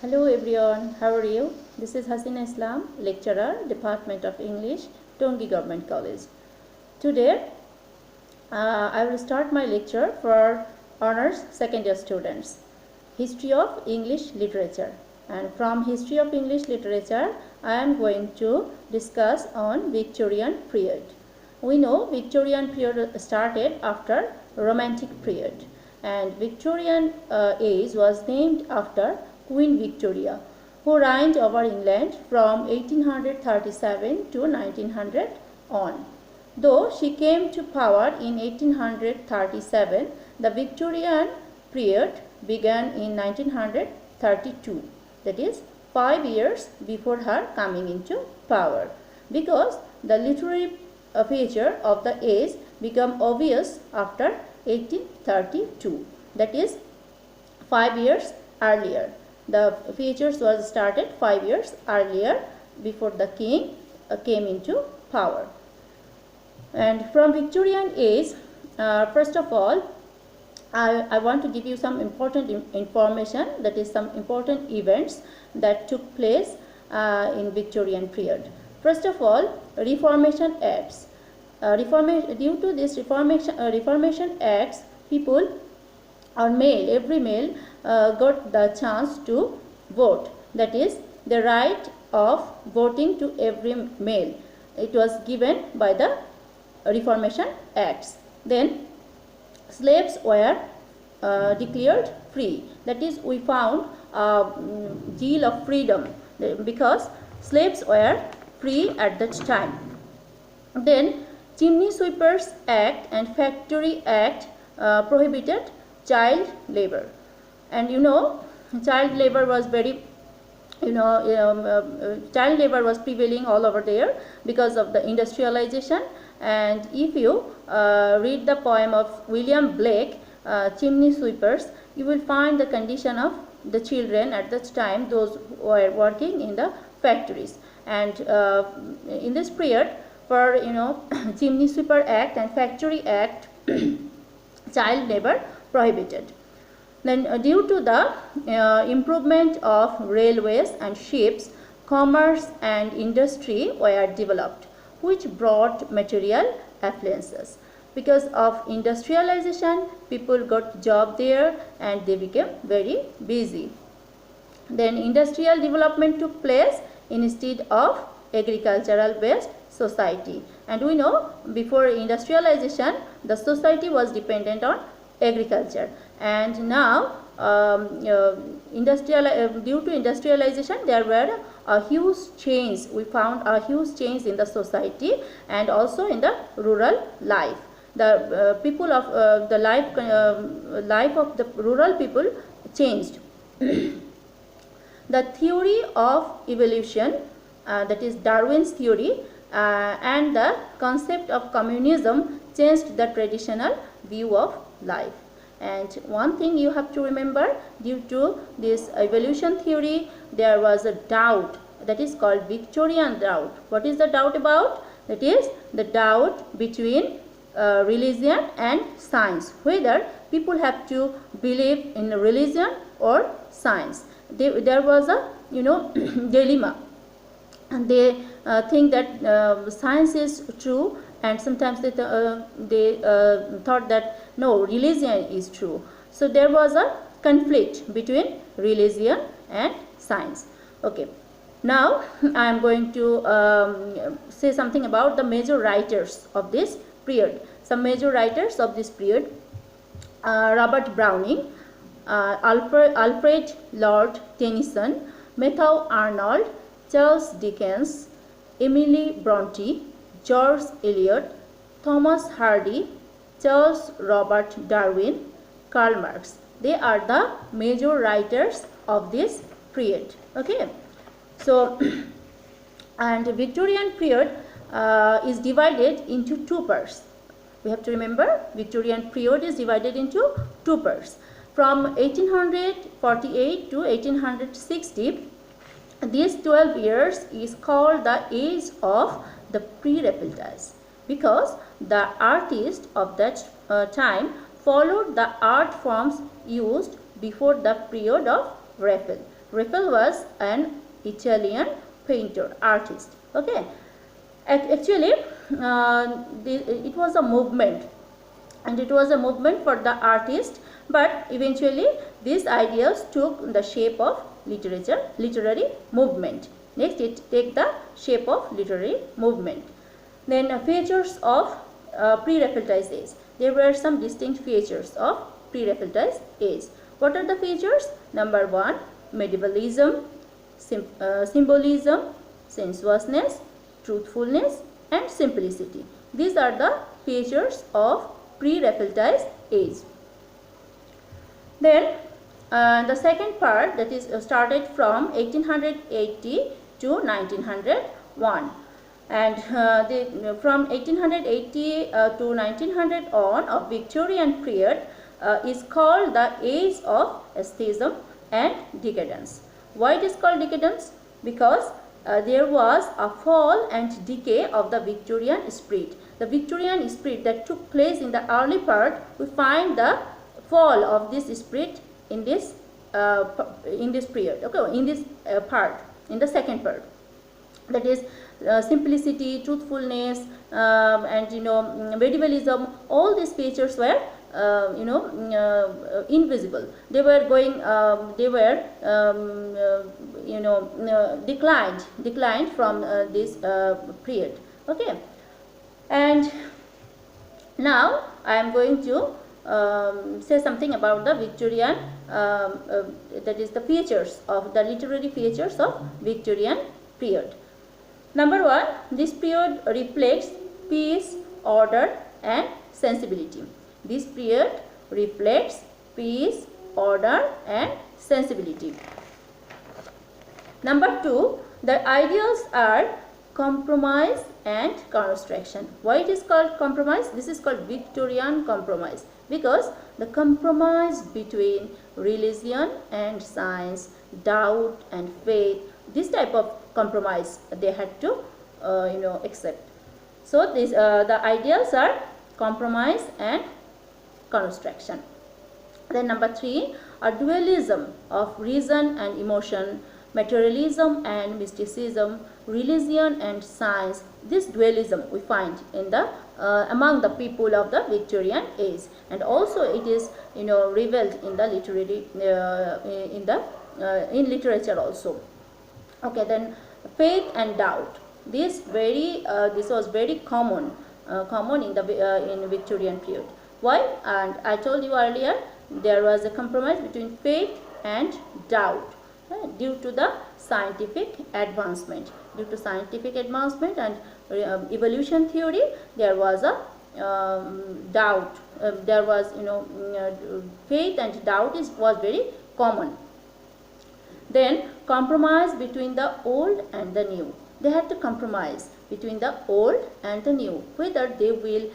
Hello everyone, how are you? This is Hasina Islam, lecturer, Department of English, Tongi Government College. Today, I will start my lecture for honors second year students, History of English Literature. And from History of English Literature, I am going to discuss on Victorian period. We know Victorian period started after Romantic period, and Victorian age was named after Queen Victoria, who reigned over England from 1837 to 1900 on. Though she came to power in 1837, the Victorian period began in 1932, that is 5 years before her coming into power, because the literary feature of the age became obvious after 1832, that is 5 years earlier. The features was started 5 years earlier before the king came into power. And from Victorian age, first of all, I want to give you some important information, that is some important events that took place in Victorian period. First of all, Reformation Acts. Due to this Reformation Acts, people or male, every male got the chance to vote, that is the right of voting to every male. It was given by the Reformation Acts. Then slaves were declared free, that is we found a deal of freedom because slaves were free at that time. Then Chimney Sweepers Act and Factory Act prohibited child labor, and child labor was very child labor was prevailing all over there because of the industrialization. And if you read the poem of William Blake, Chimney Sweepers, you will find the condition of the children at that time, those who were working in the factories. And in this period, for Chimney Sweeper Act and Factory Act, child labor prohibited. Then due to the improvement of railways and ships, commerce and industry were developed, which brought material affluences. Because of industrialization, people got job there and they became very busy. Then industrial development took place instead of agricultural based society, and we know before industrialization the society was dependent on agriculture, and now due to industrialization there were a huge change. We found a huge change in the society and also in the rural life. The people of the life of the rural people changed. The theory of evolution, that is Darwin's theory, and the concept of communism changed the traditional view of life. And one thing you have to remember, due to this evolution theory, there was a doubt that is called Victorian doubt. What is the doubt about? That is the doubt between religion and science, whether people have to believe in religion or science. There was a dilemma, and they think that science is true, and sometimes they thought that no, religion is true. So there was a conflict between religion and science. Okay, now I am going to say something about the major writers of this period. Some major writers of this period: Robert Browning, Alfred Lord Tennyson, Matthew Arnold, Charles Dickens, Emily Bronte, George Eliot, Thomas Hardy, Charles Robert Darwin, Karl Marx. They are the major writers of this period. Okay, so and Victorian period is divided into two parts. We have to remember Victorian period is divided into two parts. From 1848 to 1860, these 12 years is called the age of the pre-Raphaelite, because the artists of that time followed the art forms used before the period of Raphael. Raphael was an Italian painter, artist. Okay, actually, it was a movement, and it was a movement for the artist, but eventually these ideas took the shape of literary movement. Next, it take the shape of literary movement. Then features of pre-Raphaelite age. There were some distinct features of pre-Raphaelite age. What are the features? Number 1, medievalism, symbolism, sensuousness, truthfulness, and simplicity. These are the features of pre-Raphaelite age. Then the second part, that is started from 1880 to 1901, and from 1880 to 1900 on of Victorian period is called the age of aesthetism and decadence. Why it is called decadence? Because there was a fall and decay of the Victorian spirit. The Victorian spirit that took place in the early part, we find the fall of this spirit in this period. Okay, in this part, in the second part, that is simplicity, truthfulness, and medievalism. All these features were invisible. They were going, declined from this period. Okay, and now I am going to say something about the Victorian, that is the features of the literary features of Victorian period. Number 1, this period reflects peace, order, and sensibility. This period reflects peace, order, and sensibility. Number 2, the ideals are compromise and construction. Why it is called compromise? This is called Victorian compromise, because the compromise between religion and science, doubt and faith, this type of compromise they had to accept. So this the ideals are compromise and construction. Then number 3, a dualism of reason and emotion, materialism and mysticism, religion and science. This dualism we find in the among the people of the Victorian age, and also it is revealed in the literary in literature also. Okay, then faith and doubt. This was very common in the in Victorian period. Why? And I told you earlier, there was a compromise between faith and doubt due to the scientific advancement. Due to scientific advancement and evolution theory, there was a doubt. There was faith and doubt was very common. Then compromise between the old and the new. They had to compromise between the old and the new, whether they will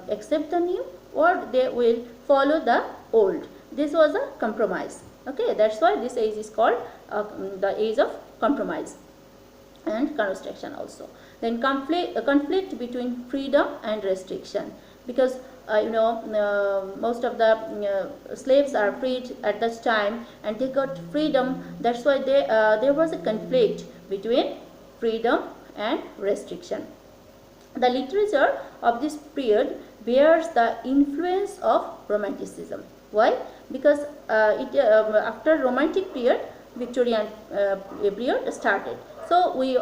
accept the new or they will follow the old. This was a compromise. Okay, that's why this age is called the age of compromise and construction also. Then conflict between freedom and restriction, because most of the slaves are freed at that time and they got freedom. That's why there was a conflict between freedom and restriction. The literature of this period bears the influence of Romanticism. Why? Because after Romantic period, Victorian period started. So we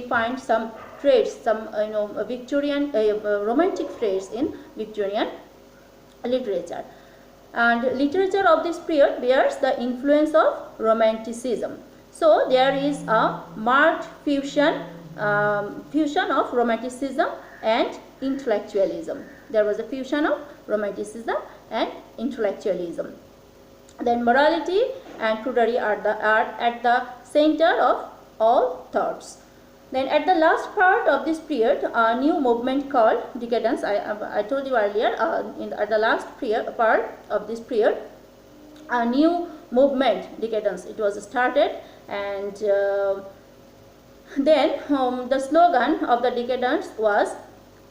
find some traits, some Victorian Romantic traits in Victorian literature, and literature of this period bears the influence of Romanticism. So there is a marked fusion of Romanticism and intellectualism. There was a fusion of Romanticism and intellectualism. Then morality and prudery are at the center of all thoughts. Then at the last part of this period, a new movement called decadence. I told you earlier, at the last part of this period, a new movement, decadence, it was started, and then the slogan of the decadence was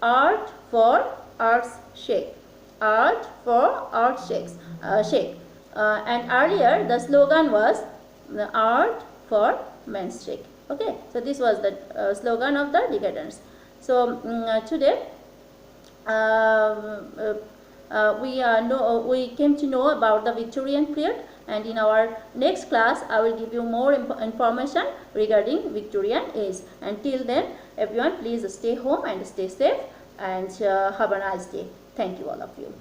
art for art's sake. Art for art's sake. And earlier the slogan was art for men's sake. Okay, so this was the slogan of the decadence. So today we came to know about the Victorian period, and in our next class I will give you more information regarding Victorian age. Until then, everyone, please stay home and stay safe, and have a nice day. Thank you, all of you.